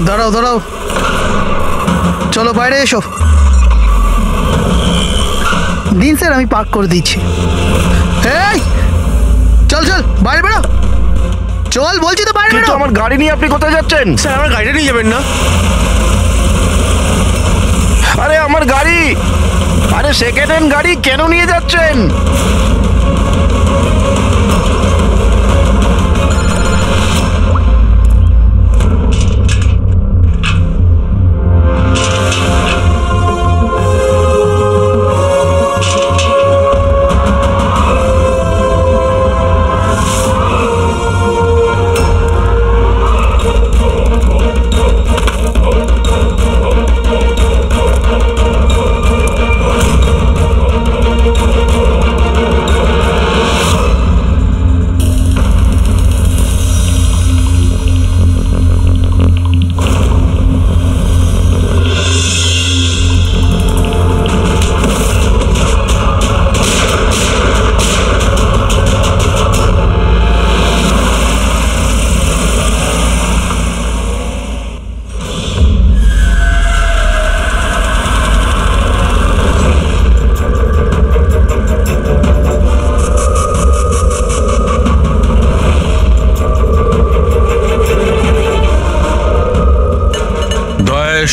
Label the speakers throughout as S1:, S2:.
S1: দাঁড়াও দাঁড়াও, চলো বাইরে এসো। দিন স্যার, আমি পার্ক করে দিচ্ছি। এই চল চল, বাইরে বেরো, চল বলছি তো বাইরে বেরো।
S2: আমার গাড়ি নিয়ে আপনি কোথায় যাচ্ছেন?
S3: স্যার আমার গাড়িটা নিয়ে যাবেন না?
S2: আরে আমার গাড়ি, আরে সেকেন্ড হ্যান্ড গাড়ি কেন নিয়ে যাচ্ছেন?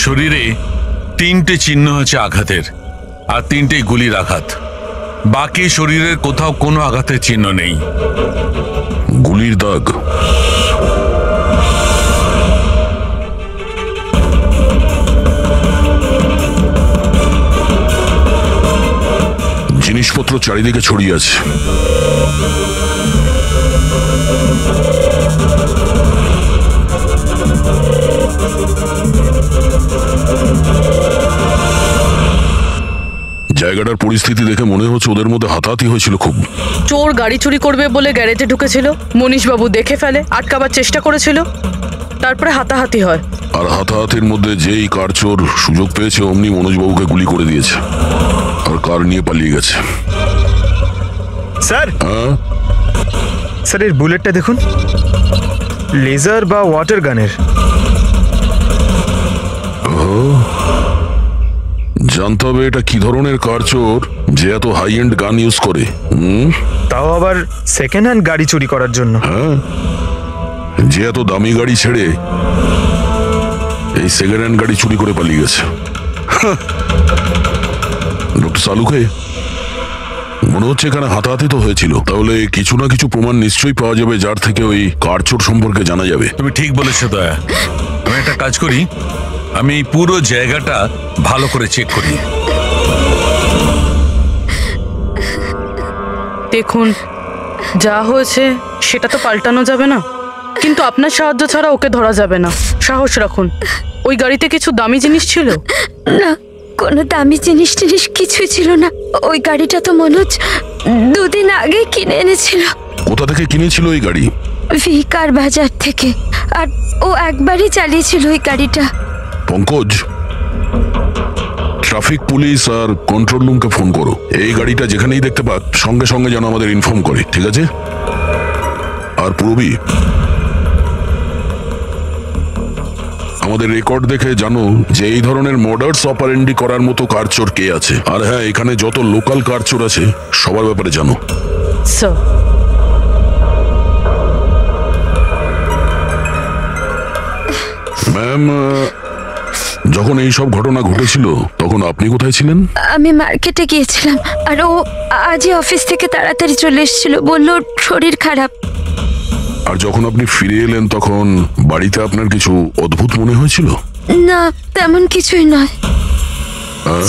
S4: শরীরে 3টে চিহ্ন হচ্ছে আঘাতের, আর 3টেই গুলির আঘাত। বাকি শরীরের কোথাও কোনো আঘাতের চিহ্ন নেই।
S5: গুলির দাগ? জিনিসপত্র চারিদিকে ছড়িয়ে আছে। জায়গাটার পরিস্থিতি দেখে মনে হচ্ছে ওদের মধ্যে হাতাহাতি হয়েছিল খুব।
S6: চোর গাড়ি চুরি করবে বলে গ্যারেজে ঢুকেছিল, মনীশবাবু দেখে ফেলে, আটকাবার চেষ্টা করেছিল, তারপরে হাতাহাতি হয়।
S5: আর হাতাহাতির মধ্যে যেই কার চোর সুযোগ পেয়েছে অমনি মনোজবাবুকে গুলি করে দিয়েছে আর কার নিয়ে পালিয়ে গেছে।
S3: স্যার, স্যার এর বুলেটটা দেখুন, লেজার বা ওয়াটার গানের।
S5: জানতে হবে এটা কি ধরনের কার চোর যে এত হাই এন্ড গান ইউজ করে।
S3: তাও আবার সেকেন্ড হ্যান্ড গাড়ি চুরি করার জন্য।
S5: হ্যাঁ, যে এত দামি গাড়ি ছেড়ে এই সেকেন্ড হ্যান্ড গাড়ি চুরি করে পালিয়ে গেছে। ডক্টর সালুকে, মনে হচ্ছে এখানে হাতাহাতি তো হয়েছিল, তাহলে কিছু না কিছু প্রমাণ নিশ্চয়ই পাওয়া যাবে যার থেকে ওই কার চোর সম্পর্কে জানা যাবে।
S4: তুমি ঠিক বলেছো দয়া। আমি একটা কাজ করি, আমি পুরো জায়গাটা ভালো করে চেক করি।
S6: দেখুন, যা হয়েছে সেটা তো পাল্টানো যাবে না, কিন্তু আপনার সাহায্য ছাড়া ওকে ধরা যাবে না। সাহস রাখুন। ওই গাড়িতে কিছু দামি জিনিস ছিল?
S7: না, কোনো দামি জিনিস কিছুই ছিল না। ওই গাড়িটা তো মনোজ 2 দিন আগে কিনে এনেছিল।
S5: কোথা থেকে কিনেছিল ওই গাড়ি?
S7: ভিকার বাজার থেকে। আর ও একবারই চালিয়েছিল ওই গাড়িটা।
S5: পঙ্কজ, ট্রাফিক পুলিশ আর কন্ট্রোল রুমকে ফোন করো। এই গাড়িটা যেখানেই দেখতে পাক সঙ্গে সঙ্গে যেন আমাদের ইনফর্ম করে, ঠিক আছে? আর পূরবী, আমাদের রেকর্ড দেখে জানো যে এই ধরনের মর্ডার্স অপারেন্ডি করার মতো কার চোর কে আছে। আর হ্যাঁ, এখানে যত লোকাল কার চোর আছে সবার ব্যাপারে জানো।
S6: স্যার,
S5: ম্যাম, যখন এই সব ঘটনা ঘটেছিল তখন আপনি কোথায় ছিলেন?
S7: আমি মার্কেটে গিয়েছিলাম, আর ও আজই অফিস থেকে তাড়াতাড়ি চলে এসেছিল, বলল শরীর খারাপ।
S5: আর যখন আপনি ফিরে এলেন তখন বাড়িতে আপনার কিছু অদ্ভুত মনে হয়েছিল?
S7: না, তেমন কিছুই নয়।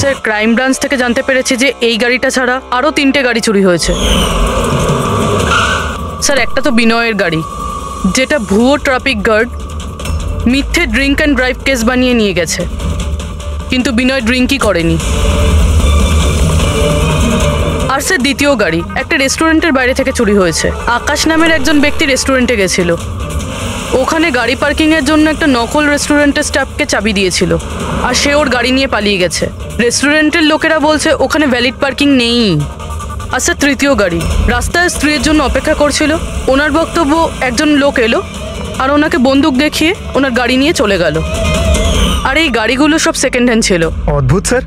S6: স্যার, ক্রাইম ব্রাঞ্চ থেকে জানতে পেরেছি যে এই গাড়িটা ছাড়া আরো 3টে গাড়ি চুরি হয়েছে। স্যার, একটা তো বিনয়ের গাড়ি, যেটা ভুয়ো ট্রাফিক গার্ড মিথ্যে ড্রিঙ্ক অ্যান্ড ড্রাইভ কেস বানিয়ে নিয়ে গেছে, কিন্তু বিনয় ড্রিঙ্কই করেনি। আর স্যার, দ্বিতীয় গাড়ি একটা রেস্টুরেন্টের বাইরে থেকে চুরি হয়েছে। আকাশ নামের একজন ব্যক্তি রেস্টুরেন্টে গেছিল, ওখানে গাড়ি পার্কিংয়ের জন্য একটা নকল রেস্টুরেন্টের স্টাফকে চাবি দিয়েছিল, আর সে ওর গাড়ি নিয়ে পালিয়ে গেছে। রেস্টুরেন্টের লোকেরা বলছে ওখানে ভ্যালিড পার্কিং নেই। আর স্যার, তৃতীয় গাড়ি রাস্তায় স্ত্রীর জন্য অপেক্ষা করছিল, ওনার বক্তব্য একজন লোক এলো আর ওনাকে বন্দুক দেখিয়ে ওনার গাড়ি নিয়ে চলে গেল। আর এই গাড়িগুলো সব সেকেন্ড হ্যান্ড ছিল।
S3: অদ্ভুত স্যার,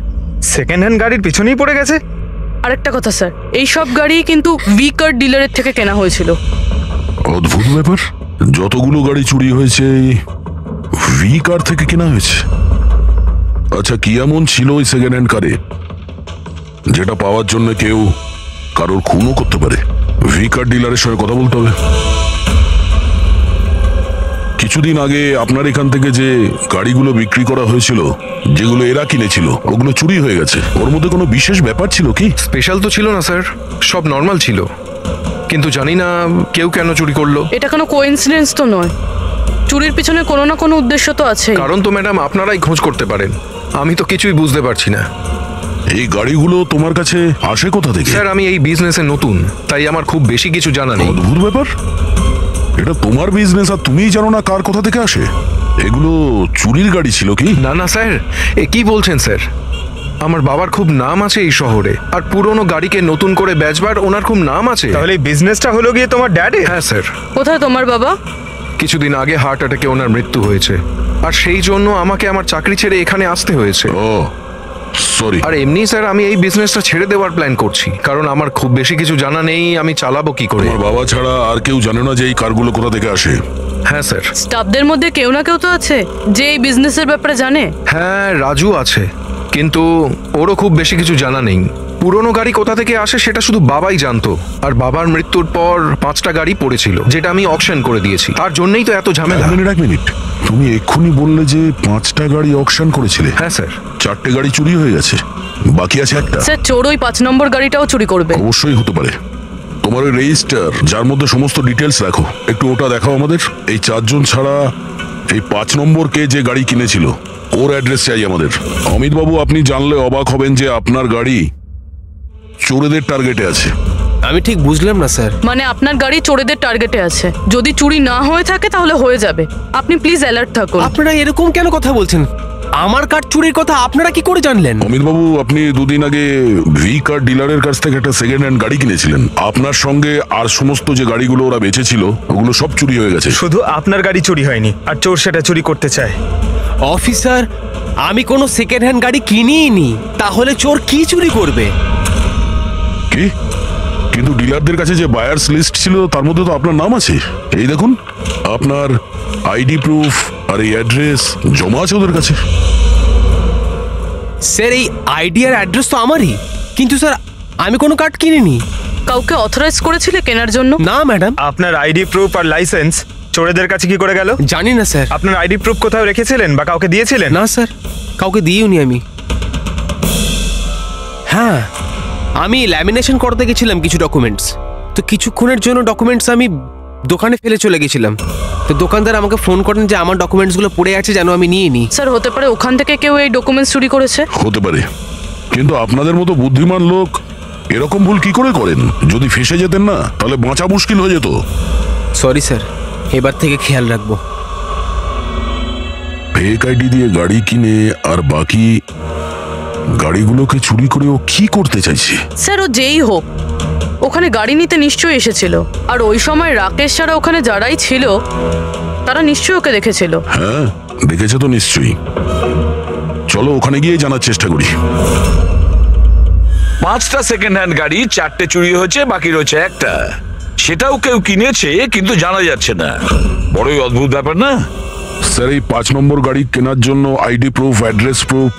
S3: সেকেন্ড হ্যান্ড গাড়ির পিছনেই পড়ে গেছে।
S6: আরেকটা কথা স্যার, এই সব গাড়ি কিন্তু ভি কার ডিলারের থেকে কেনা হয়েছিল।
S5: অদ্ভুত ব্যাপার, যতগুলো গাড়ি চুরি হয়েছে ভি কার থেকে কেনা হয়েছে। আচ্ছা, কি এমন ছিল ওই সেকেন্ড হ্যান্ড কারে যেটা পাওয়ার জন্য কেউ কারোর খুনও করতে পারে? ভি কার ডিলারের সঙ্গে কথা বলতে হবে। কিছুদিন আগে আপনার এখান থেকে যে গাড়িগুলো বিক্রি করা হয়েছিল, যেগুলো এরা কিনেছিল, ওগুলো চুরি হয়ে গেছে। ওর মধ্যে কোনো বিশেষ ব্যাপার ছিল কি?
S8: স্পেশাল তো ছিল না স্যার, সব নর্মাল ছিল, কিন্তু জানি না কেউ কেন চুরি করলো।
S6: এটা কোনো কোইন্সিডেন্স তো নয়, চুরির পিছনে কোনো না কোনো উদ্দেশ্য তো আছে।
S8: কারণ তো ম্যাডাম আপনারাই খোঁজ করতে পারেন, আমি তো কিছুই বুঝতে পারছি না।
S5: এই গাড়িগুলো তোমার কাছে আসে কোথা থেকে?
S8: স্যার, আমি এই বিজনেসে নতুন, তাই আমার খুব বেশি কিছু জানা নেই।
S5: অদ্ভুত ব্যাপার, এটা তোমার বিজনেস আর তুমিই জানো না কার কোথা থেকে আসে? এগুলো চুরির গাড়ি ছিল কি?
S8: না না স্যার, এ কি বলছেন স্যার? আমার বাবার খুব নাম আছে এই শহরে, আর পুরনো গাড়িকে নতুন করে বেচবার ওনার খুব নাম আছে।
S3: তাহলে এই বিজনেসটা হলো গিয়ে তোমার ড্যাডে?
S8: হ্যাঁ স্যার,
S6: কোথায় তোমার বাবা?
S8: কিছুদিন আগে হার্ট অ্যাটাকে ওনার মৃত্যু হয়েছে, আর সেই জন্য আমাকে আমার চাকরি ছেড়ে এখানে আসতে হয়েছে।
S5: ও সরি।
S8: আর এমনি স্যার, আমি এই বিজনেসটা ছেড়ে দেওয়ার প্ল্যান করছি, কারণ আমার খুব বেশি কিছু জানা নেই, আমি চালাবো কি করে।
S5: তোমার বাবা ছাড়া আর কেউ জানে না যে এই কারগুলো কোথা থেকে আসে?
S8: হ্যাঁ স্যার।
S6: স্টাফদের মধ্যে কেউ না কেউ তো আছে যে এই বিজনেসের ব্যাপারে জানে।
S8: হ্যাঁ, রাজু আছে, কিন্তু ওরও খুব বেশি কিছু জানা নেই। পুরনো গাড়ি কোথা থেকে আসে সেটা শুধু বাবাই জানতো, আর বাবার মৃত্যুর পর 5টা গাড়ি পড়েছিল, যেটা আমি অকশন করে দিয়েছি। তার জন্যই তো এত ঝামেলা।
S5: এক মিনিট, তুমি এক্ষুনি বললে যে 5টা গাড়ি অকশন করেছিলে।
S8: হ্যাঁ স্যার।
S5: 4টে গাড়ি চুরি হয়ে গেছে, বাকি আছে একটা।
S6: স্যার, চোর ওই 5 নম্বর গাড়িটাও চুরি করবে।
S5: অবশ্যই হতে পারে। তোমার ওই রেজিস্টার যার মধ্যে সমস্ত ডিটেলস রাখো, একটু ওটা দেখাও আমাদের। এই 4 জন ছাড়া এই 5 নম্বর কে যে গাড়ি কিনেছিল ওর অ্যাড্রেস চাই আমাদের। অমিত বাবু, আপনি জানলে অবাক হবেন যে আপনার গাড়ি চোরেদের টার্গেটে আছে।
S9: আমি ঠিক বুঝলাম না স্যার।
S6: মানে আপনার গাড়ি চোরেদের টার্গেটে আছে। যদি চুরি না হয়ে থাকে তাহলে হয়ে যাবে, আপনি প্লিজ অ্যালার্ট থাকুন।
S9: আপনারা এরকম কেন কথা বলছেন? আমার কার চুরির কথা আপনারা কি করে জানলেন?
S5: অমিত বাবু, আপনি 2 দিন আগে ভি কার ডিলারের কাছ থেকে একটা সেকেন্ড হ্যান্ড গাড়ি কিনেছিলেন। আপনার সঙ্গে আর সমস্ত যে গাড়িগুলো ওরা বেচেছিল ওগুলো সব চুরি হয়ে গেছে।
S3: শুধু আপনার গাড়ি চুরি হয়নি, আর চোর সেটা চুরি করতে চায়।
S9: অফিসার, আমি কোনো সেকেন্ড হ্যান্ড গাড়ি কিনিই নি, তাহলে চোর কি চুরি করবে?
S5: কি? কিন্তু ডিলারদের কাছে যে বায়ার্স লিস্ট ছিল তার মধ্যে তো আপনার নাম আছে। এই দেখুন, আপনার আইডি প্রুফ আর এই অ্যাড্রেস জমা আছে ওদের কাছে।
S9: স্যার, এই আইডি আর অ্যাড্রেস তো আমারই, কিন্তু স্যার আমি কোনো কার্ড কিনিনি।
S6: কাউকে অথরাইজ করেছিলে কেনার জন্য?
S9: না ম্যাডাম।
S3: আপনার আইডি প্রুফ আর লাইসেন্স চোরেদের কাছে কি করে গেল?
S9: জানি না স্যার।
S3: আপনার আইডি প্রুফ কোথাও রেখেছিলেন বা কাউকে দিয়েছিলেন?
S9: না স্যার, কাউকে দিইনি আমি। হ্যাঁ, আমি ল্যামিনেশন করতে গেছিলাম কিছু ডকুমেন্টস, তো কিছুক্ষণের জন্য ডকুমেন্টস আমি দোকানে ফেলে চলে গেছিলাম। তো দোকানদার আমাকে ফোন করেন যে আমার ডকুমেন্টসগুলো পড়ে আছে, যেন আমি নিয়ে নিই।
S6: স্যার, হতে পারে ওখান থেকে কেউ এই ডকুমেন্টস চুরি করেছে।
S5: হতে পারে, কিন্তু আপনাদের মতো বুদ্ধিমান লোক এরকম ভুল কি করে করেন? যদি ফেসে যেতেন না তাহলে বাঁচা মুশকিল হয়ে যেত।
S9: সরি স্যার, এবার থেকে খেয়াল রাখবো।
S5: ফেক আইডি দিয়ে গাড়ি কিনে আর বাকি গাড়িগুলোকে চুরি করে ও কি করতে চাইছে?
S6: স্যার, ও যেই হোক ওখানে গাড়ি নিতে নিশ্চয়ই এসেছিল, আর ওই সময় রাকেশ ছাড়া ওখানে যারাই ছিল তারা নিশ্চয়ই ওকে দেখেছিল।
S5: হ্যাঁ, দেখেছে তো নিশ্চয়ই। চলো ওখানে গিয়ে জানার চেষ্টা করি।
S4: 5টা সেকেন্ড হ্যান্ড গাড়ি, 4টে চুরি হয়েছে, বাকি রয়েছে একটা। সেটাও কেউ কিনেছে কিন্তু জানা যাচ্ছে না। বড়ই অদ্ভুত ব্যাপার না?
S5: স্যার, এই 5 নম্বর গাড়ি কেনার জন্য আইডি প্রুফ, অ্যাড্রেস প্রুফ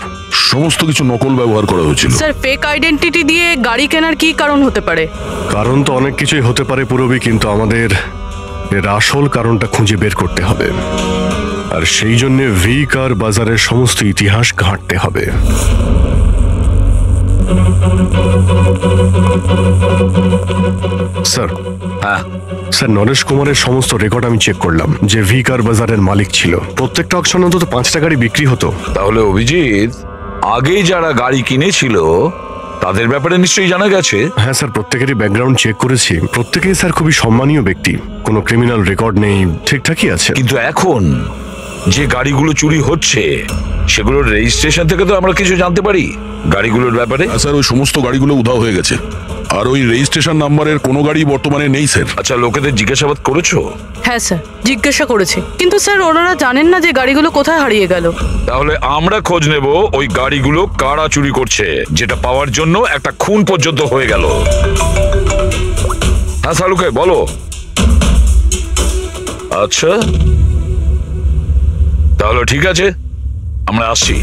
S5: সমস্ত কিছু নকল ব্যবহার করা হয়েছিল।
S6: স্যার, ফেক আইডেন্টিটি দিয়ে গাড়ি কেনার কি কারণ হতে পারে?
S10: কারণ তো অনেক কিছুই হতে পারে পুরবি, কিন্তু আমাদের এর আসল কারণটা খুঁজে বের করতে হবে, আর সেই জন্য ভি কার বাজারের সমস্ত ইতিহাস ঘাঁটতে হবে। স্যার, স্যার, নরেশ কুমারের সমস্ত রেকর্ড আমি চেক করলাম, যে ভি কার বাজারের মালিক ছিল। প্রত্যেকটা অকশনে অন্তত 5টা গাড়ি বিক্রি হতো।
S4: তাহলে অভিজিৎ, আগে যারা গাড়ি কিনেছিল তাদের ব্যাপারে নিশ্চয়ই জানা গেছে।
S10: হ্যাঁ স্যার, প্রত্যেকেরই ব্যাকগ্রাউন্ড চেক করেছি। প্রত্যেকেই স্যার খুবই সম্মানীয় ব্যক্তি, কোনো ক্রিমিনাল রেকর্ড নেই, ঠিকঠাকই আছে।
S4: কিন্তু এখন যে গাড়িগুলো চুরি হচ্ছে সেগুলোর রেজিস্ট্রেশন থেকে তো আমরা কিছু জানতে পারি গাড়িগুলোর ব্যাপারে।
S5: স্যার, ওই সমস্ত গাড়িগুলো উধাও হয়ে গেছে। আর ওই রেজিস্ট্রেশন নাম্বারের কোনো গাড়ি বর্তমানে নেই স্যার।
S2: আচ্ছা, লোকেদের জিজ্ঞাসাবাদ করেছো?
S6: হ্যাঁ স্যার, জিজ্ঞাসা করেছি, কিন্তু স্যার ওনারা জানেন না যে গাড়িগুলো কোথায় হারিয়ে গেল।
S2: তাহলে আমরা খোঁজ নেব ওই গাড়িগুলো কারা চুরি করছে, যেটা পাওয়ার জন্য একটা খুন পর্যন্ত হয়ে গেল। হ্যাঁ সালুকে বলো। আচ্ছা তাহলে ঠিক আছে, আমরা আসছি।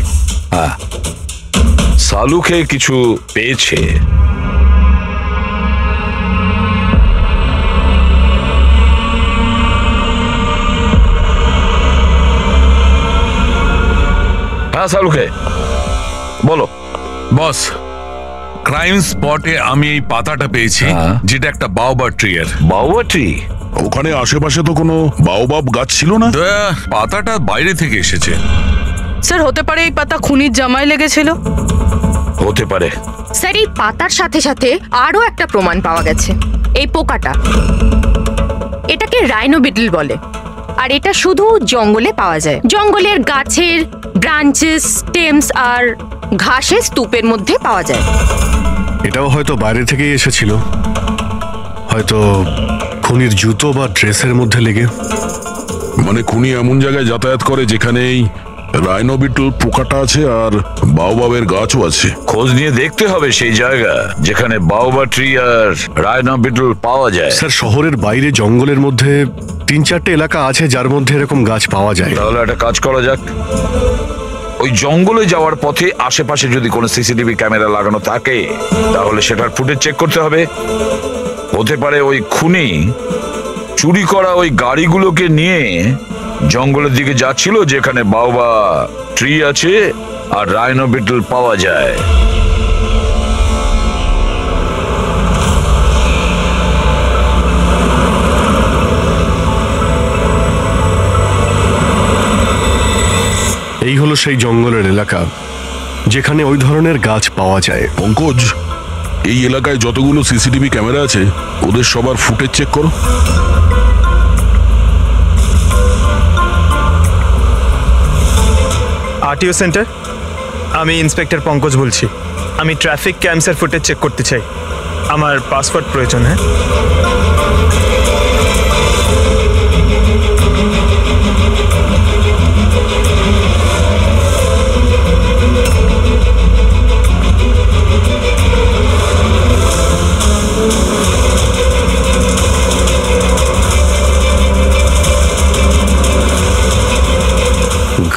S2: হ্যাঁ, সালুকে কিছু পেয়েছে। হ্যাঁ সালুকে বলো।
S4: বস, ক্রাইম স্পটে আমি এই পাতাটা পেয়েছি, যেটা একটা বাওবাব ট্রি এর।
S2: Baobab tree?
S5: ওখানে আশেপাশে তো কোনো বাওবাব গাছ ছিল না।
S4: পাতাটা বাইরে থেকে এসেছে।
S6: স্যার হতে পারে এই পাতা খুনির জামায় লেগেছিল।
S2: হতে পারে।
S11: স্যার এই পাতার সাথে সাথে আরো একটা প্রমাণ পাওয়া গেছে, এই পোকাটা। এটাকে রাইনো বিটল বলে, আর এটা শুধু জঙ্গলে পাওয়া যায়। জঙ্গলের গাছের ব্রাঞ্চেস, স্টেমস আর ঘাসের স্তূপের মধ্যে পাওয়া যায়।
S10: এটাও হয়তো বাইরে থেকেই এসেছিল, হয়তো খুনির জুতো বা ড্রেসের মধ্যে লেগে।
S5: মানে খুনি এমন জায়গায় যাতায়াত করে যেখানেই রাইনো বিটল পোকাটা আছে আর বাওবাবের গাছও আছে।
S2: খোঁজ নিয়ে দেখতে হবে সেই জায়গা যেখানে বাওবাব ট্রি আর রাইনো বিটল পাওয়া যায়।
S10: স্যার শহরের বাইরে জঙ্গলের মধ্যে 3-4টে এলাকা আছে যার মধ্যে এরকম গাছ পাওয়া যায়।
S2: তাহলে একটা কাজ করা যাক, ওই জঙ্গলে যাওয়ার পথে আশেপাশে যদি কোনো সিসিটিভি ক্যামেরা লাগানো থাকে তাহলে সেটার ফুটেজ চেক করতে হবে। হতে পারে ওই খুনি চুরি করা ওই গাড়িগুলোকে নিয়ে জঙ্গলের দিকে যাচ্ছিল যেখানে বাওবাব ট্রি আছে আর রাইনো বিটল পাওয়া যায়।
S10: এই হলো সেই জঙ্গলের এলাকা যেখানে ওই ধরনের গাছ পাওয়া যায়।
S5: পঙ্কজ, এই এলাকায় যতগুলো সিসিটিভি ক্যামেরা আছে ওদের সবার ফুটেজ চেক করো।
S3: আরটিও সেন্টার, আমি ইন্সপেক্টর পঙ্কজ বলছি। আমি ট্রাফিক ক্যামসের ফুটেজ চেক করতে চাই। আমার পাসপোর্ট প্রয়োজন। হ্যাঁ,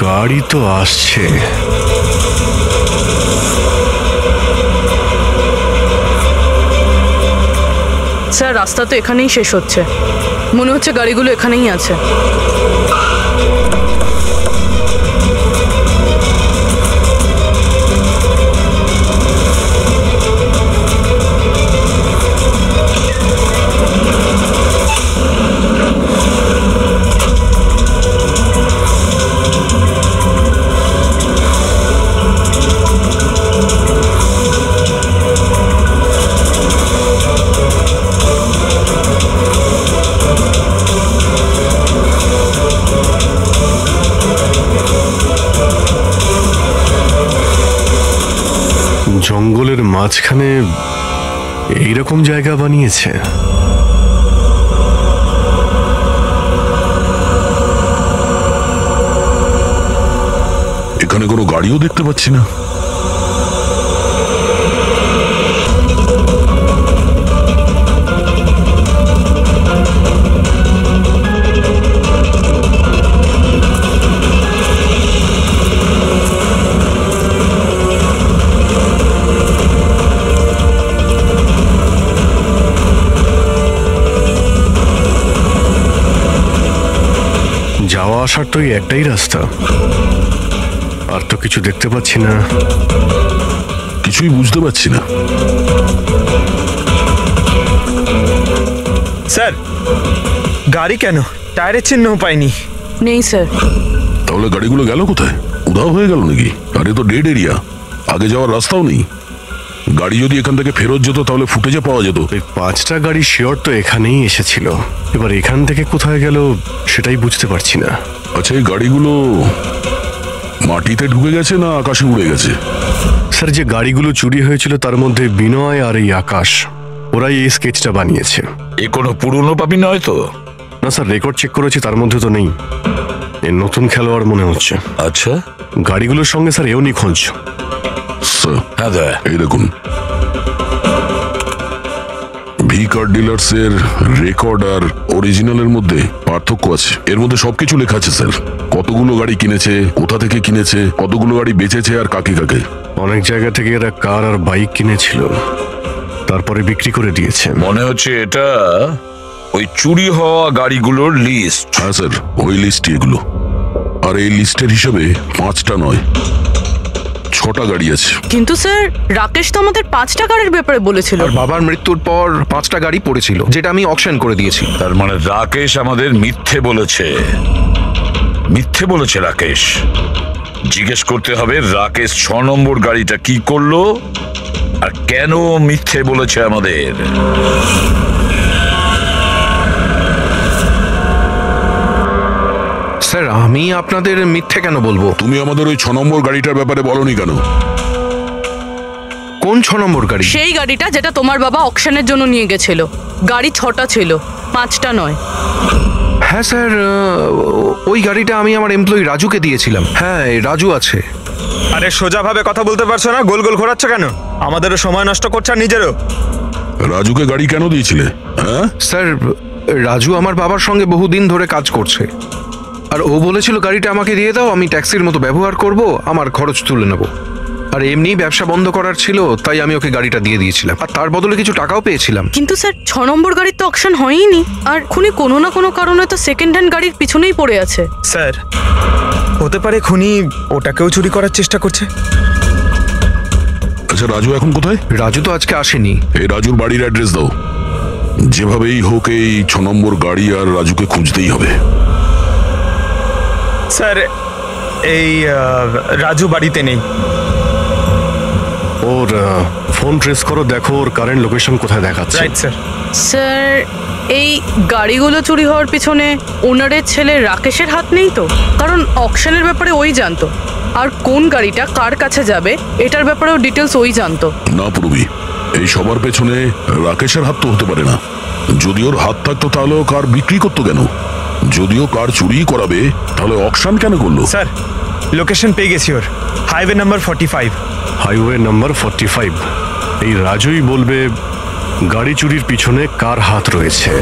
S10: গাড়ি তো আসছে।
S6: স্যার রাস্তা তো এখানেই শেষ হচ্ছে, মনে হচ্ছে গাড়িগুলো এখানেই আছে।
S10: জঙ্গলের মাঝখানে এইরকম জায়গা বানিয়েছে।
S5: এখানে কোনো গাড়িও দেখতে পাচ্ছি না।
S10: যাওয়া আসার তো এই একটাই রাস্তা, আর তো কিছু দেখতে পাচ্ছি না।
S5: কিছুই বুঝতে পারছি না।
S3: স্যার গাড়ি কেন? টায়ারের চিহ্নও পাইনি।
S6: নেই স্যার।
S5: তাহলে গাড়িগুলো গেল কোথায়? উধাও হয়ে গেল নাকি? আরে তো ডেড এরিয়া, আগে যাওয়ার রাস্তাও নেই। গাড়ি যদি এখান থেকে ফেরত যেত তাহলে ফুটেজে পাওয়া যেত।
S10: এই 5টা গাড়ি শিওর তো এখানেই এসেছিল, এবার এখান থেকে কোথায় গেল সেটাই বুঝতে পারছি না।
S5: আচ্ছা, এই গাড়িগুলো মাটিতে ঢুকে গেছে না আকাশে উড়ে গেছে?
S10: স্যার যে গাড়িগুলো চুরি হয়েছিল তার মধ্যে বিনয় আর এই আকাশ ওরাই এই স্কেচটা বানিয়েছে।
S2: এ কোনো পুরনো পাপি নয় তো?
S10: না স্যার, রেকর্ড চেক করেছি, তার মধ্যে তো নেই। এর নতুন খেলোয়াড় মনে হচ্ছে।
S2: আচ্ছা,
S10: গাড়িগুলোর সঙ্গে স্যার এও নিখোঁজ।
S2: হ্যাঁ দা,
S5: এই দেখুন, ভি কার ডিলার্স এর রেকর্ড আর অরিজিনালের মধ্যে পার্থক্য আছে। এর মধ্যে সবকিছু লেখা আছে স্যার, কতগুলো গাড়ি কিনেছে, কোথা থেকে কিনেছে, কতগুলো গাড়ি বেচেছে আর কাকে কাকে।
S10: অনেক জায়গা থেকে এরা কার আর বাইক কিনেছিল, তারপরে বিক্রি করে দিয়েছে।
S2: মনে হচ্ছে এটা ওই চুরি হওয়া গাড়িগুলোর লিস্ট।
S5: হ্যাঁ স্যার, ওই লিস্টই এগুলো। আর এই লিস্টের হিসাবে 5টা নয় 6টা গাড়ি আছে।
S6: কিন্তু স্যার, রাকেশ তো আমাদের 5টা গাড়ির ব্যাপারে বলেছিল।
S8: আর বাবার মৃত্যুর পর 5টা গাড়ি পড়েছিল, যেটা আমি অকশন করে দিয়েছি।
S2: তার মানে রাকেশ আমাদের মিথ্যে বলেছে। মিথ্যে বলেছে রাকেশ। জিজ্ঞেস করতে হবে রাকেশ 6 নম্বর গাড়িটা কি করলো আর কেন মিথ্যে বলেছে আমাদের।
S8: স্যার, আমি আপনাদের মিথ্যে কেন বলবো?
S5: তুমি আমাদের ওই 6 নম্বর গাড়িটার ব্যাপারে বলনি কেন?
S8: কোন 6 নম্বর গাড়ি?
S6: সেই গাড়িটা যেটা তোমার বাবা অকশনের জন্য নিয়ে গেছিল। গাড়ি 6টা ছিল, 5টা নয়।
S8: হ্যাঁ স্যার, ওই গাড়িটা আমি আমার এমপ্লয়ি রাজুকে দিয়েছিলাম। হ্যাঁ, রাজু আছে।
S3: আরে সোজাভাবে কথা বলতে পারছো না, গোল গোল ঘোরাচ্ছ কেন? আমাদেরও সময় নষ্ট করছে আর নিজেরও।
S5: রাজুকে গাড়ি কেন দিয়েছিলে? হ্যাঁ
S8: স্যার, রাজু আমার বাবার সঙ্গে বহুদিন ধরে কাজ করছে, আর ও বলেছিল গাড়িটা আমাকে দিয়ে দাও, আমি ট্যাক্সির মতো ব্যবহার করব, আমার খরচ তুলে নেব। আর এমনি ব্যবসা বন্ধ করার ছিল, তাই আমি ওকে গাড়িটা দিয়ে দিয়েছিলাম, আর তার বদলে কিছু টাকাও পেয়েছিলাম।
S6: কিন্তু স্যার, 6 নম্বর গাড়ির তো অকশন হয়নি, আর খুনি কোনো না কোনো কারণে তো সেকেন্ড হ্যান্ড গাড়ির পিছনেই পড়ে আছে।
S3: স্যার, হতে পারে খুনি ওটাকেও চুরি করার চেষ্টা করছে।
S5: আচ্ছা, রাজু এখন কোথায়?
S8: রাজু তো আজকে আসেনি।
S5: এই রাজুর বাড়ির অ্যাড্রেস দাও। যেভাবেই হোক এই 6 নম্বর গাড়ি আর রাজুকে খুঁজতেই হবে।
S3: স্যার, এই রাজু বাড়িতে নেই।
S10: ওর ফোন ট্রেস করো, দেখো ওর কারেন্ট লোকেশন কোথায় দেখাচ্ছে।
S3: Right sir.
S6: স্যার, এই গাড়িগুলো চুরি হওয়ার পিছনে ওনারের ছেলে রাকেশের হাত নেই তো? কারণ অকশনের ব্যাপারে ওই জানতো, আর কোন গাড়িটা কার কাছে যাবে এটার ব্যাপারেও ডিটেলস ওই জানতো।
S5: না পূর্বী, এই সবার পেছনে রাকেশের হাত তো হতে পারে না। যদি ওর হাত থাকতো তাহলে ও কার বিক্রি করতো কেন? যদিও কার চুরি করাবে তাহলে অকশন কেন করলো?
S3: স্যার, লোকেশন পেয়ে গেছি ওর, হাইওয়ে নাম্বার 45।
S10: Highway number 45। এই রাজুই বলবে গাড়ি চুরির পিছনে কার হাত রয়েছে।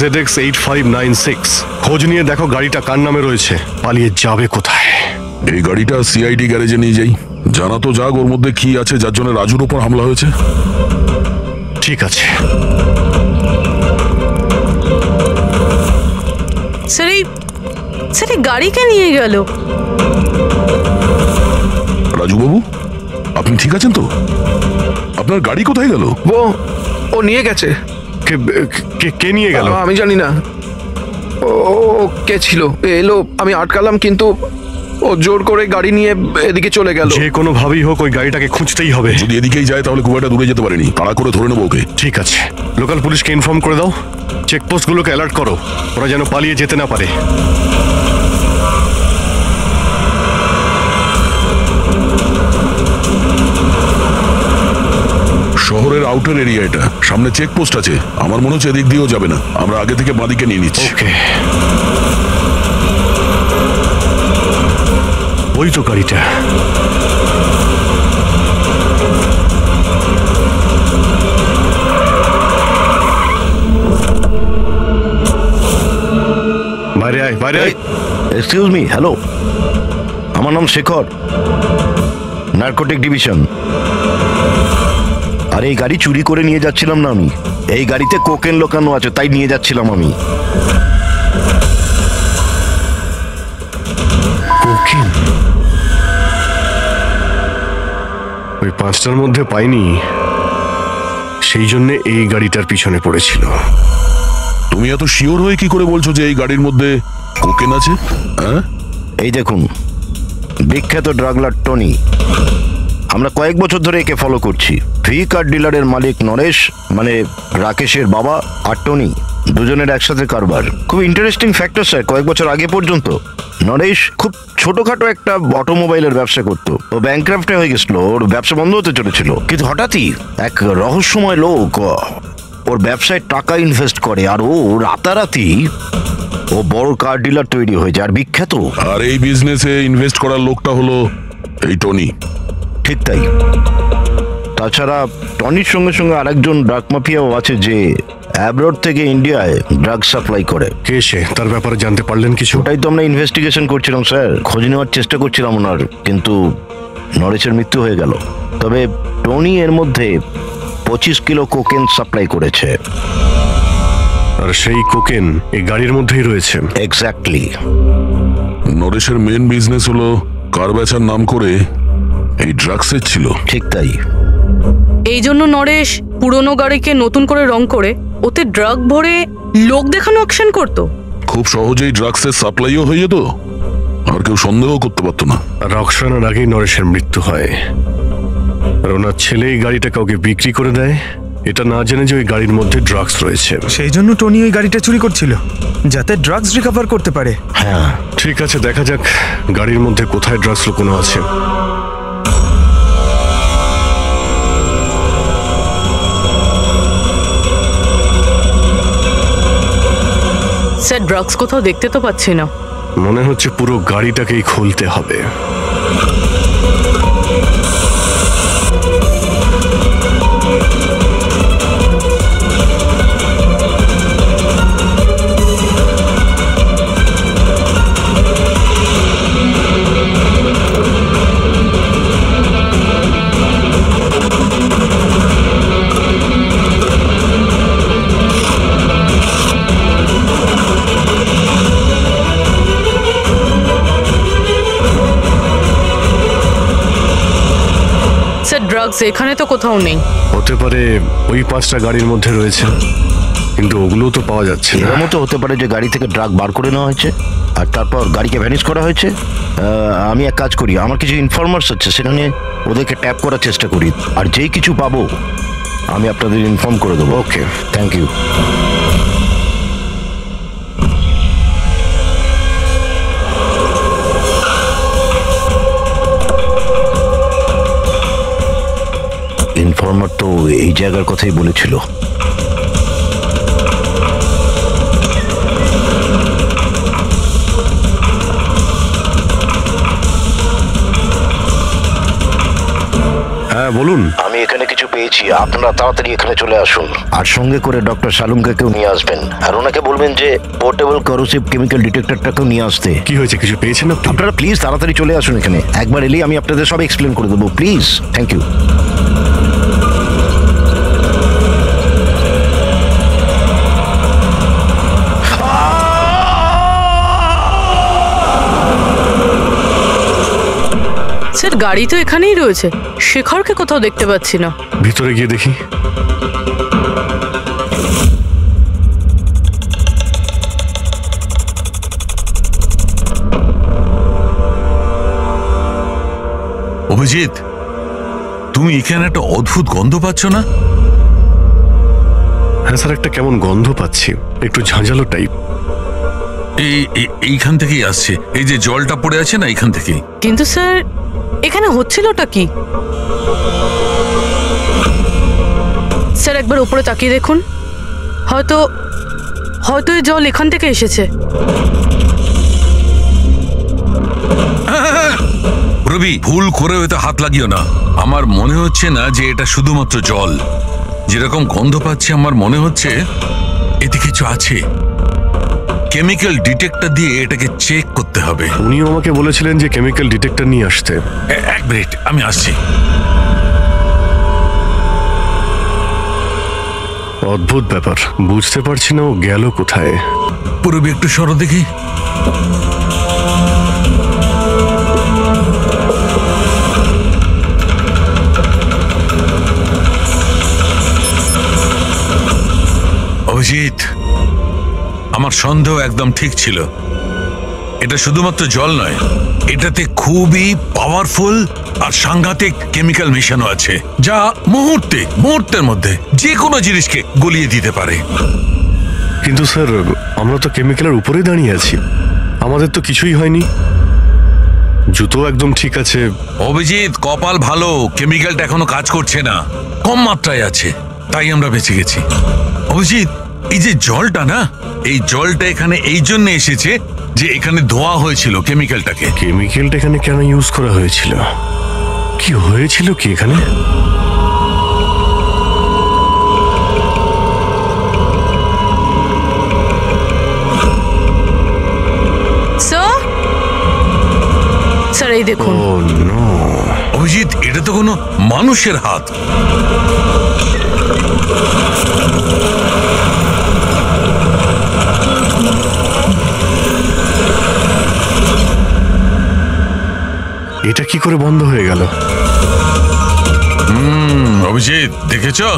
S10: ZX8596 খোঁজ নিয়ে দেখো গাড়িটা কার নামে রয়েছে, পালিয়ে যাবে কোথায়।
S5: এই গাড়িটা সিআইডি গ্যারেজে নিয়ে যাই, জানা তো যাক ওর মধ্যে কি আছে যার জন্য রাজুর উপর হামলা হয়েছে।
S10: ঠিক আছে।
S6: স্যার, এই গাড়িকে নিয়ে গেল।
S5: রাজু বাবু, আপনি ঠিক আছেন তো? আপনার গাড়ি কোথায় গেল?
S8: ও নিয়ে গেছে।
S10: কে নিয়ে গেল?
S8: আমি জানি না। ও কে ছিল, এলো, আমি আটকালাম, কিন্তু ও জোর করে গাড়ি নিয়ে এদিকে চলে গেল।
S10: যে কোনো ভাবেই হোক ওই গাড়িটাকে খুঁজতেই হবে।
S5: যদি এদিকেই যায় তাহলে খুব একটা দূরে যেতে পারেনি, তাড়া করে ধরে নেবো ওকে।
S10: ঠিক আছে, লোকাল পুলিশকে ইনফর্ম করে দাও, চেকপোস্টগুলোকে অ্যালার্ট করো, ওরা যেন পালিয়ে যেতে না পারে।
S5: শহরের আউটার এরিয়া এটা, সামনে চেকপোস্ট আছে। আমার মনে হচ্ছে এদিক দিয়েও যাবে না, আমরা আগে থেকে বাঁদিকে নিয়ে নিচ্ছি।
S10: ওকে, ওই তো গাড়িটা। বাইরে আয়, বাইরে আয়।
S12: এক্সকিউজ মি, হ্যালো, আমার নাম শেখর, নার্কোটিক ডিভিশন। আর এই গাড়ি চুরি করে নিয়ে যাচ্ছিলাম না আমি, এই গাড়িতে কোকেন লোকানো আছে তাই নিয়ে যাচ্ছিলাম আমি।
S10: কোকেন? ওই 5টার মধ্যে পাইনি, সেই জন্য এই গাড়িটার পিছনে পড়েছিল।
S5: তুমি এত শিওর হয়ে কি করে বলছো যে এই গাড়ির মধ্যে কোকেন আছে? হ্যাঁ,
S12: এই দেখুন, বিখ্যাত ড্রাগলার টনি, আমরা কয়েক বছর ধরে একে ফলো করছি। ভি কার ডিলারের মালিক নরেশ, মানে রাকেশের বাবা, আর টনি দুজনের একসাথে কারবার। খুব ইন্টারেস্টিং ফ্যাক্টর স্যার, কয়েক বছর আগে পর্যন্ত নরেশ খুব ছোটখাটো একটা অটোমোবাইলের ব্যবসা করতো। ও ব্যাংক্রাফ্টে হয়ে গেছিল, ওর ব্যবসা বন্ধ হতে চলেছিল, কিন্তু হঠাৎই এক রহস্যময় লোক ওর ব্যবসায় টাকা ইনভেস্ট করে, আর ও রাতারাতি ও বড় কার ডিলার তৈরি হয়ে যায়, আর বিখ্যাত।
S5: আর এই বিজনেসে ইনভেস্ট করার লোকটা হলো এই টনি।
S12: ঠিক তাই। তাছাড়া টনির সঙ্গে সঙ্গে আরেকজন ড্রাগ মাফিয়াও আছে যে অ্যাব্রড থেকে ইন্ডিয়ায় ড্রাগ সাপ্লাই করে।
S10: কে সে? তার ব্যাপারে জানতে পারলেন কিছু?
S12: ওটাই তো আমরা ইনভেস্টিগেশন করছিলাম স্যার, খোঁজ নেওয়ার চেষ্টা করছিলাম ওনার, কিন্তু নরেশের মৃত্যু হয়ে গেল। তবে টনি এর মধ্যে 25 কিলো কোকেন সাপ্লাই করেছে।
S10: আর সেই কোকেন এই গাড়ির মধ্যেই রয়েছে।
S12: এক্স্যাক্টলি।
S5: নরেশের মেন বিজনেস হলো কার বেচার নাম করে এই ড্রাগসের ছিল।
S12: ঠিক তাই।
S6: এই জন্য নরেশ পুরনো গাড়িকে নতুন করে রং করে ওতে ড্রাগ ভরে লোক দেখানো অকশন করতো।
S5: খুব সহজেই ড্রাগসের সাপ্লাইও হয়ে যেত, আর কেউ সন্দেহ করতে পারতো না।
S10: রক্সানার আগেই নরেশের মৃত্যু হয়, আর ওনার ছেলে এই গাড়িটা কাউকে বিক্রি করে দেয়, এটা না জেনে যে ওই গাড়ির মধ্যে ড্রাগস রয়েছে।
S3: সেই জন্য টনি ওই গাড়িটা চুরি করছিল, যাতে ড্রাগস রিকভার করতে পারে।
S12: হ্যাঁ,
S10: ঠিক আছে, দেখা যাক গাড়ির মধ্যে কোথায় ড্রাগস লুকোনো আছে।
S6: স্যার, ড্রাগস কোথাও দেখতে তো পাচ্ছি না।
S10: মনে হচ্ছে পুরো গাড়িটাকেই খুলতে হবে।
S6: ড্রাগস এখানে তো কোথাও নেই।
S10: হতে পারে ওই 5টা গাড়ির মধ্যে রয়েছে, কিন্তু ওগুলো তো পাওয়া যাচ্ছে না।
S12: এর মতো হতে পারে যে গাড়ি থেকে ড্রাগ বার করে নেওয়া হয়েছে আর তারপর গাড়িকে ভ্যানিশ করা হয়েছে। আমি এক কাজ করি, আমার কিছু ইনফরমার্স আছে, সেখানে ওদেরকে ট্যাপ করার চেষ্টা করি, আর যেই কিছু পাবো আমি আপনাদের ইনফর্ম করে দেবো। ওকে, থ্যাংক ইউ। ইনফর্মার তো এই জায়গার কথাই বলেছিল।
S10: হ্যাঁ বলুন।
S12: আমি এখানে কিছু পেয়েছি, আপনারা তাড়াতাড়ি এখানে চলে আসুন, আর সঙ্গে করে ডক্টর শালুমকেও নিয়ে আসবেন, আর ওনাকে বলবেন যে পোর্টেবল করোসিভ কেমিক্যাল ডিটেক্টরটাকেও নিয়ে আসতে।
S10: কি হয়েছে, কিছু পেয়েছেন আপনি?
S12: আপনারা প্লিজ তাড়াতাড়ি চলে আসুন এখানে, একবার এলেই আমি আপনাদের সব এক্সপ্লেন করে দেবো, প্লিজ। Thank you.
S6: স্যার, গাড়ি তো এখানেই রয়েছে, শেখরকে কোথাও দেখতে পাচ্ছি না।
S10: ভিতরে গিয়ে দেখি।
S4: অভিজিৎ, তুমি এখানে একটা অদ্ভুত গন্ধ পাচ্ছ না?
S10: হ্যাঁ স্যার, একটা কেমন গন্ধ পাচ্ছি, একটু ঝাঁঝালো টাইপ।
S4: এইখান থেকেই আসছে, এই যে জলটা পড়ে আছে না, এইখান থেকেই।
S6: কিন্তু স্যার এখানে হচ্ছিলটা কি? স্যার একবার উপরে তাকিয়ে দেখুন, হয়তো হয়তো এই জল এখান থেকে এসেছে।
S4: রবি, ভুল করে হয়তো হাত লাগিও না। আমার মনে হচ্ছে না যে এটা শুধুমাত্র জল। যেরকম গন্ধ পাচ্ছি আমার মনে হচ্ছে এতে কিছু আছে। কেমিক্যাল ডিটেক্টর দিয়ে এটাকে চেক করতে হবে।
S10: উনিও আমাকে বলেছিলেন যে কেমিক্যাল ডিটেক্টর নিয়ে আসতে।
S4: এক মিনিট, আমি আসছি।
S10: অদ্ভুত ব্যাপার, বুঝতে পারছি না ও গেল কোথায়।
S4: পুরবি একটু সরো দেখি। অভিজিৎ, আমার সন্দেহ একদম ঠিক ছিল। এটা শুধুমাত্র জল নয়, এটাতে খুবই পাওয়ারফুল আর সাংঘাতিক কেমিক্যাল মেশানো আছে, যা মুহূর্তের মধ্যে যে কোনো জিনিসকে গলিয়ে দিতে পারে।
S10: কিন্তু স্যার, আমরা তো কেমিক্যালের উপরেই দাঁড়িয়ে আছি, আমাদের তো কিছুই হয়নি, জুতো একদম ঠিক আছে।
S4: অভিজিৎ, কপাল ভালো, কেমিক্যালটা এখনো কাজ করছে না, কম মাত্রায় আছে, তাই আমরা বেঁচে গেছি। অভিজিৎ, এই যে জলটা না, এই জলটা এখানে এই জন্য এসেছে যে এখানে ধোয়া হয়েছিল কেমিক্যালটাকে।
S10: কেমিক্যালটা এখানে কেন ইউজ করা হয়েছিল? কি হয়েছিল কি এখানে?
S6: স্যার এই দেখুন।
S4: অভিজিৎ, এটা তো কোনো মানুষের হাত।
S10: এটা কি করে বন্ধ হয়ে গেল?
S4: অভিজিৎ, দেখেছো?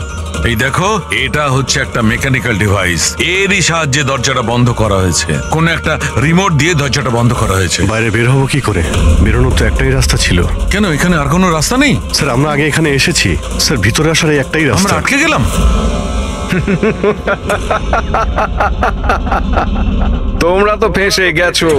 S4: এই দেখো, এটা হচ্ছে একটা মেকানিক্যাল ডিভাইস, এরই সাহায্যে দরজাটা বন্ধ করা হয়েছে। কোন একটা রিমোট দিয়ে দরজাটা বন্ধ করা হয়েছে।
S10: বাইরে বের হবো কি করে? বেরোনোর তো একটাই রাস্তা ছিল।
S4: কেন, এখানে আর কোনো রাস্তা নেই?
S10: স্যার, আমরা আগে এখানে এসেছি স্যার, ভিতরে আসার একটাই রাস্তা।
S4: আমরা আটকে গেলাম।
S8: তোমরা তো ফেঁসে গেছো,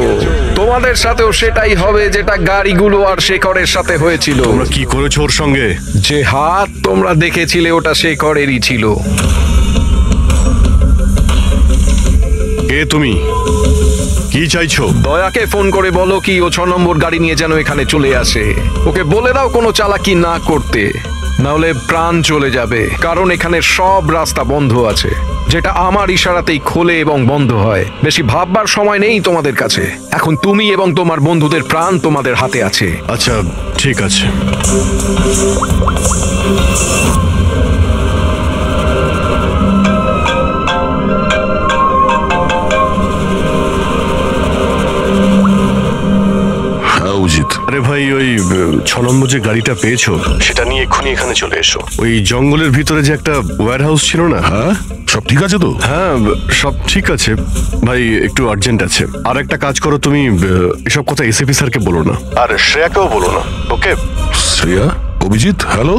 S8: তোমাদের সাথেও সেটাই হবে যেটা গাড়িগুলো আর শেখরের সাথে হয়েছিল।
S10: তোমরা কি করেছো ওর সঙ্গে?
S8: যে হাত তোমরা দেখেছিলে ওটা শেখরেরই ছিল।
S10: কে তুমি? কি চাইছো?
S8: দয়াকে ফোন করে বলো কি ও 6 নম্বর গাড়ি নিয়ে যেন এখানে চলে আসে। ওকে বলে দাও কোনো চালাকি না করতে, নাহলে প্রাণ চলে যাবে। কারণ এখানে সব রাস্তা বন্ধ আছে, যেটা আমার ইশারাতেই খোলে এবং বন্ধ হয়। বেশি ভাববার সময় নেই তোমাদের কাছে। এখন তুমি এবং তোমার বন্ধুদের প্রাণ তোমাদের হাতে আছে।
S10: আচ্ছা, ঠিক আছে। আরে ভাই, ওই 6 নম্বর যে গাড়িটা পেয়েছো সেটা নিয়ে এক্ষুনি এখানে চলে এসো। ওই জঙ্গলের ভিতরে যে একটা ওয়্যার হাউস ছিল না?
S5: হ্যাঁ, সব ঠিক আছে তো?
S10: হ্যাঁ, সব ঠিক আছে ভাই, একটু আর্জেন্ট আছে। আর একটা কাজ করো, তুমি এসব কথা এসিপি স্যারকে বলো না, আর শ্রেয়াকেও বলো না, ওকে?
S5: শ্রেয়া? অভিজিৎ, হ্যালো।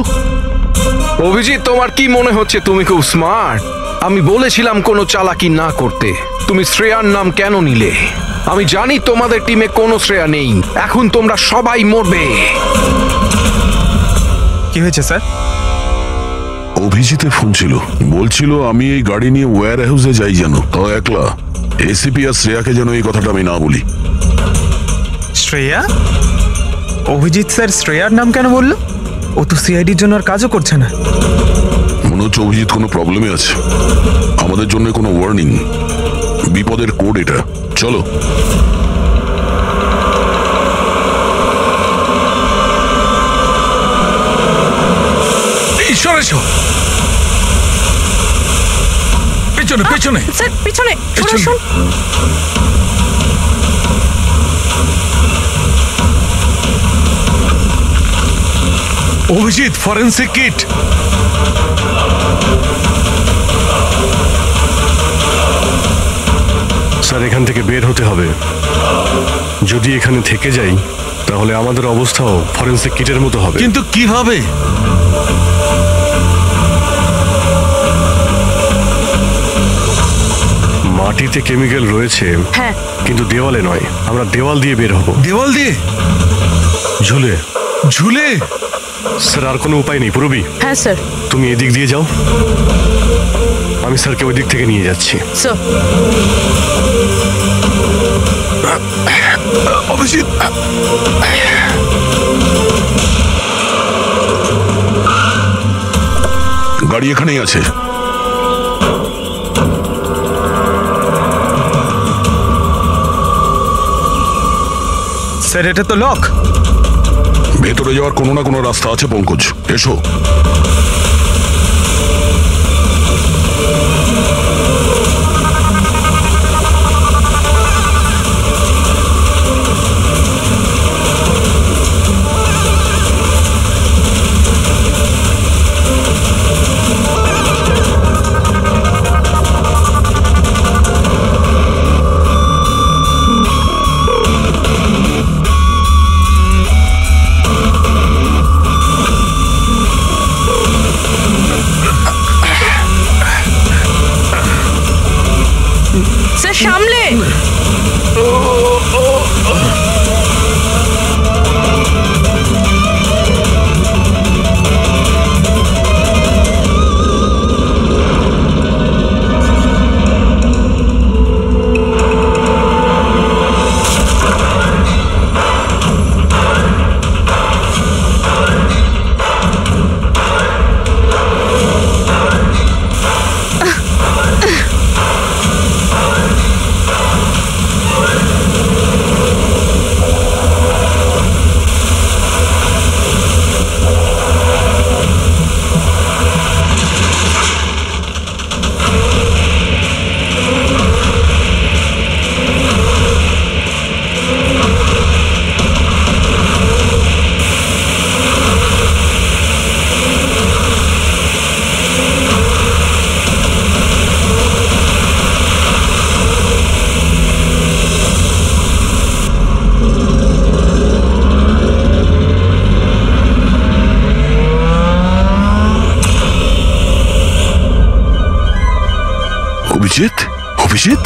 S8: অভিজিৎ, তোমার কি মনে হচ্ছে তুমি খুব স্মার্ট? আমি বলেছিলাম কোনো চালাকি না করতে। তুমি শ্রেয়ার নাম কেন নিলে? আমি জানি তোমাদের টিমে কোনো শ্রেয়া নেই। এখন তোমরা সবাই মরবে।
S3: কি হয়েছে স্যার?
S5: অভিজিতের ফোন ছিল, বলছিল আমি এই গাড়ি নিয়ে ওয়্যার হাউসে যাই, যেন তাও একলা। এসিপি আর শ্রেয়াকে যেন এই কথাটা আমি না বলি।
S3: শ্রেয়া? অভিজিৎ স্যার শ্রেয়ার নাম কেন বললো? ও তো সিআইডির জন্য আর কাজও করছে না।
S5: মনে হচ্ছে অভিজিৎ কোনো প্রবলেমে আছে। আমাদের জন্য কোনো ওয়ার্নিং, বিপদের কোড এটা। চলো।
S4: পেছনে পেছনে
S6: স্যার, পিছনে শুনুন।
S4: Abhijit, forensic kit.
S10: স্যার, এখান থেকে বের হতে হবে। যদি এখানে থেকে যাই তাহলে আমাদের অবস্থাও ফরেন্সিক কিটের মতো হবে।
S4: কিন্তু কিভাবে?
S10: মাটিতে কেমিক্যাল রয়েছে,
S6: হ্যাঁ
S10: কিন্তু দেওয়ালে নয়। আমরা দেওয়াল দিয়ে বের হব।
S4: দেওয়াল দিয়ে?
S10: ঝুলে।
S4: ঝুলে?
S10: স্যার আর কোনো উপায় নেই পুরবী।
S6: হ্যাঁ স্যার।
S10: তুমি এদিক দিয়ে যাও, আমি স্যারকে ওই দিক থেকে নিয়ে যাচ্ছি।
S6: স্যার
S4: অভিজিৎ,
S5: গাড়ি এখানেই আছে।
S3: স্যার এটা তো লক।
S5: ভেতরে যাওয়ার কোনো না কোনো রাস্তা আছে পঙ্কজ, এসো।
S6: স্যার সামলে।
S5: অভিজিৎ, অভিজিৎ,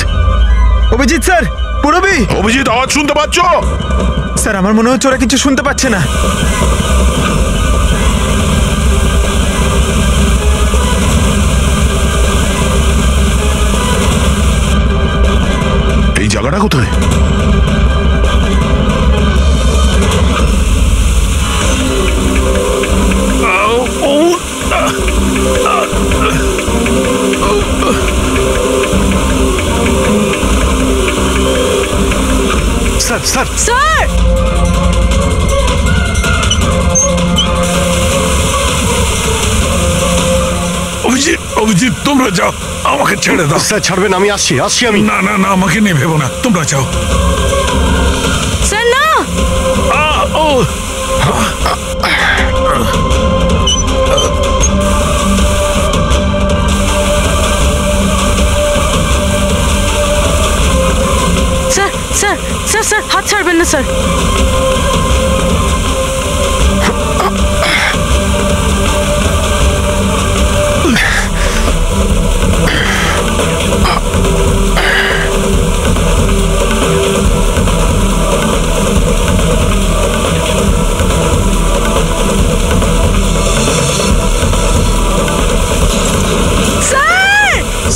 S3: অভিজিৎ স্যার, পুরবী।
S5: অভিজিৎ, আওয়াজ শুনতে পাচ্ছ?
S3: স্যার আমার মনে হচ্ছে ওরা কিছু শুনতে পাচ্ছে না।
S5: এই জায়গাটা কোথায়?
S10: Sir sir
S6: sir
S4: Abhijit, Abhijit তোমরা যাও, আমাকে ছেড়ে দাও।
S10: স্যার ছাড়বেন? আমি আসছি আসছি আমি।
S4: না না না, আমাকে নিয়ে ভেবো না, তোমরা যাও।
S6: স্যার না।
S4: ও
S6: স্যার স্যার স্যার স্যার হাত ছাড়বেন না স্যার।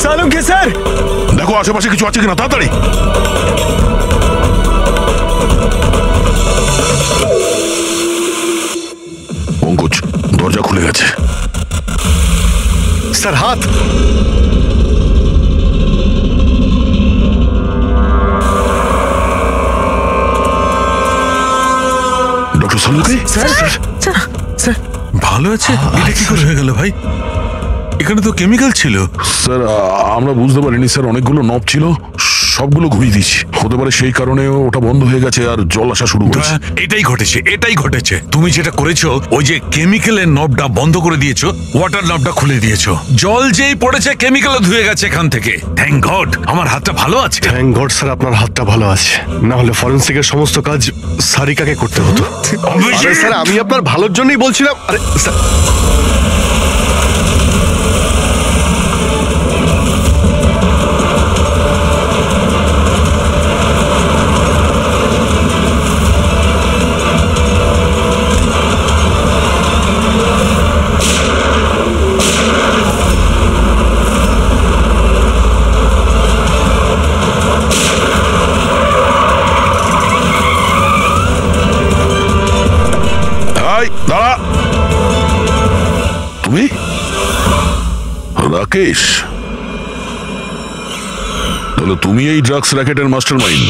S3: সালুকে স্যার,
S5: দেখো আশেপাশে কিছু আছে কিনা, তাড়াতাড়ি। পঙ্কজ, দরজা খুলে গেছে।
S10: স্যার হাত।
S5: ডক্টর সালুকে?
S3: স্যার স্যার
S4: ভালো আছে? এটা কি করে হয়ে গেল ভাই? এখানে তো কেমিক্যাল ছিল।
S5: স্যার আমরা বুঝতে পারিনি স্যার, অনেকগুলো নব ছিল, সবগুলো ঘুরিয়ে দিয়েছি। হতে পারে সেই কারণে ওটা বন্ধ হয়ে গেছে আর জল আসা শুরু করেছে।
S4: এটাই ঘটেছে। তুমি যেটা করেছো, ওই যে কেমিক্যালের নবটা বন্ধ করে দিয়েছো, ওয়াটার নবটা খুলে দিয়েছো, জল যেই পড়েছে কেমিক্যাল ধুয়ে গেছে এখান থেকে। থ্যাংক গড আমার হাতটা ভালো আছে।
S10: থ্যাংক গড স্যার আপনার হাতটা ভালো আছে, না হলে ফরেন্সিকের সমস্ত কাজ সারিকাকে করতে হতো। আরে স্যার আমি আপনার ভালোর জন্যই বলছিলাম। আরে স্যার
S5: দাঁড়া, তুমি রাকেশ? তাহলে তুমি এই ড্রাগস র্যাকেটের মাস্টার মাইন্ড।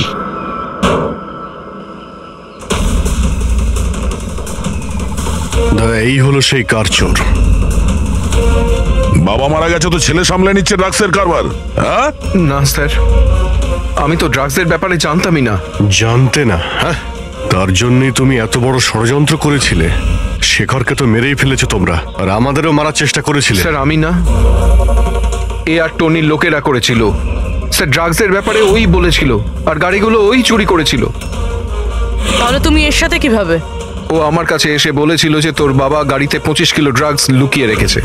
S10: এই হলো সেই কার চোর।
S5: বাবা মারা গেছে তো ছেলে সামলে নিচ্ছে ড্রাগসের কারবার? হ্যাঁ
S8: না স্যার, আমি তো ড্রাগসের ব্যাপারে জানতামই না।
S10: জানতে না? হ্যাঁ, তার জন্যই তুমি এত বড় ষড়যন্ত্র করেছিলে। শেখরকে তো মেরেই ফেলেছো তোমরা, আর আমাদেরও মারার চেষ্টা করেছিলে।
S8: স্যার আমি না, এ আর টনির লোকেরা করেছিল স্যার। ড্রাগসের ব্যাপারে ওই বলেছিল, আর গাড়িগুলো ওই চুরি করেছিল।
S6: তাহলে তুমি এর সাথে কিভাবে?
S8: ও আমার কাছে এসে বলেছিল যে তোর বাবা গাড়িতে 25 কিলো ড্রাগস লুকিয়ে রেখেছে।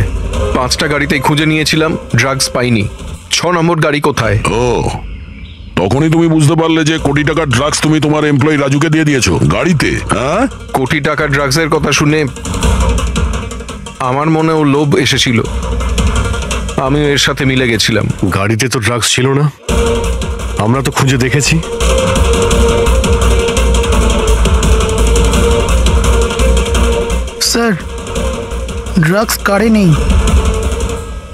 S8: 5টা গাড়িতেই খুঁজে নিয়েছিলাম, ড্রাগস পাইনি। 6 নম্বর গাড়ি কোথায়?
S5: ও, তখনই তুমি বুঝতে পারলে যে কোটি টাকার ড্রাগস তুমি তোমার এমপ্লয়ি রাজুকে দিয়ে দিয়েছো গাড়িতে। হ্যাঁ,
S8: কোটি টাকার ড্রাগসের কথা শুনে আমার মনেও লোভ এসেছিল, আমিও এর সাথে মিলে গেছিলাম।
S10: গাড়িতে তো ড্রাগস ছিল না, আমরা তো খুঁজে দেখেছি।
S1: স্যার, ড্রাগস কারে নেই,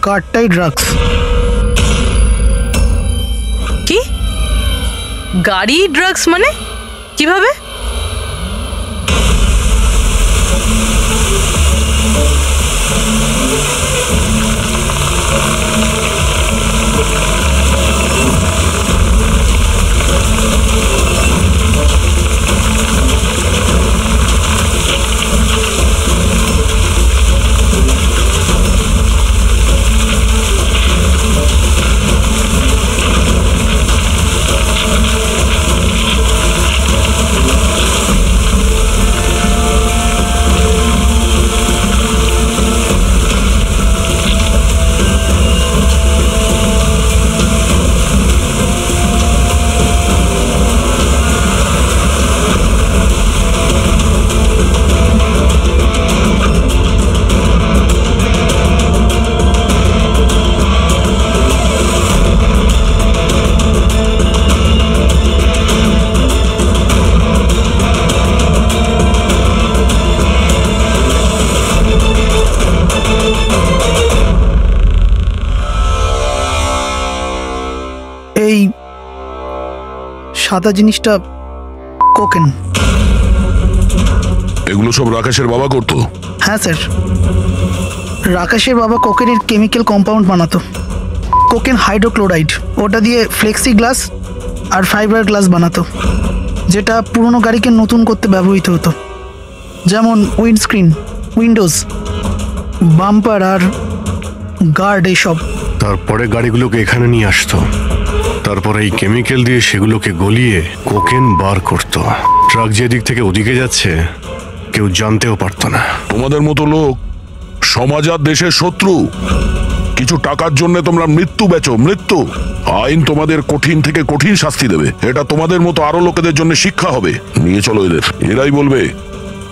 S1: কারটাই ড্রাগস।
S6: কি? গাড়ি ড্রাগস মানে কিভাবে?
S1: এই সাদা জিনিসটা কোকেন।
S5: এগুলো সব রাকেশের বাবা করতো?
S1: হ্যাঁ স্যার, রাকেশের বাবা কোকেনের কেমিক্যাল কম্পাউন্ড বানাতো, কোকেন হাইড্রোক্লোরাইড। ওটা দিয়ে ফ্লেক্সি গ্লাস আর ফাইবার গ্লাস বানাতো, যেটা পুরনো গাড়িকে নতুন করতে ব্যবহৃত হতো, যেমন উইন্ডস্ক্রিন, উইন্ডোজ, বাম্পার আর গার্ড এইসব।
S10: তারপরে গাড়িগুলোকে এখানে নিয়ে আসতো, তারপরে এই কেমিক্যাল দিয়ে সেগুলোকে গলিয়ে কোকেন বার করতো। ট্রাক যেদিক থেকে ওদিকে যাচ্ছে কেউ জানতেও পারতো না।
S5: তোমাদের মতো লোক সমাজ আর দেশের শত্রু। কিছু টাকার জন্য তোমরা মৃত্যু বেচো, মৃত্যু। আইন তোমাদের কঠিন থেকে কঠিন শাস্তি দেবে। এটা তোমাদের মতো আরো লোকেদের জন্য শিক্ষা হবে। নিয়ে চলো এদের, এরাই বলবে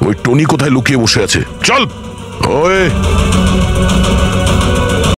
S5: ওই টনি কোথায় লুকিয়ে বসে আছে। চল। ওই